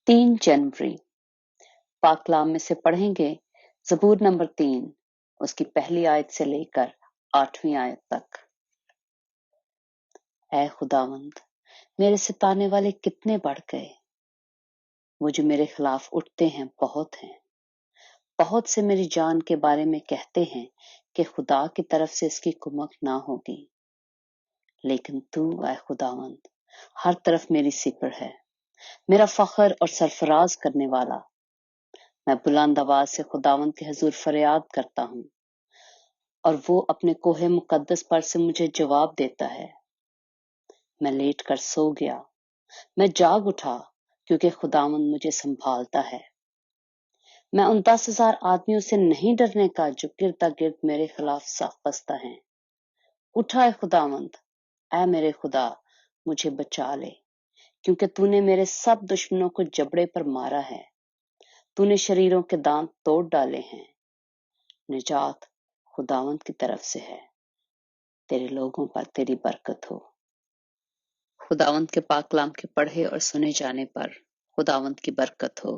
3 जनवरी पाक कलाम में से पढ़ेंगे ज़बूर नंबर 3 उसकी पहली आयत से लेकर 8वीं आयत तक। ऐ खुदावंद, मेरे सताने वाले कितने बढ़ गए, वो जो मेरे खिलाफ उठते हैं बहुत हैं। बहुत से मेरी जान के बारे में कहते हैं कि खुदा की तरफ से इसकी कुमक ना होगी, लेकिन तू ऐ खुदावंद हर तरफ मेरी सिपर है, मेरा फख्र और सरफराज करने वाला। मैं बुलंद आवाज से खुदावंद के हुजूर फरियाद करता हूँ और वो अपने कोहे मुकद्दस पर से मुझे जवाब देता है। मैं लेट कर सो गया, मैं जाग उठा क्योंकि खुदावंद मुझे संभालता है। मैं उन 10,000 आदमियों से नहीं डरने का जो गिरदा गिर्द मेरे खिलाफ साफ बस्ता है। उठा है खुदावंद, ऐ मेरे खुदा मुझे बचा ले, क्योंकि तूने मेरे सब दुश्मनों को जबड़े पर मारा है। तूने शरीरों के दांत तोड़ डाले हैं। निजात खुदावंद की तरफ से है, तेरे लोगों पर तेरी बरकत हो। खुदावंद के पाक कलाम के पढ़े और सुने जाने पर खुदावंद की बरकत हो।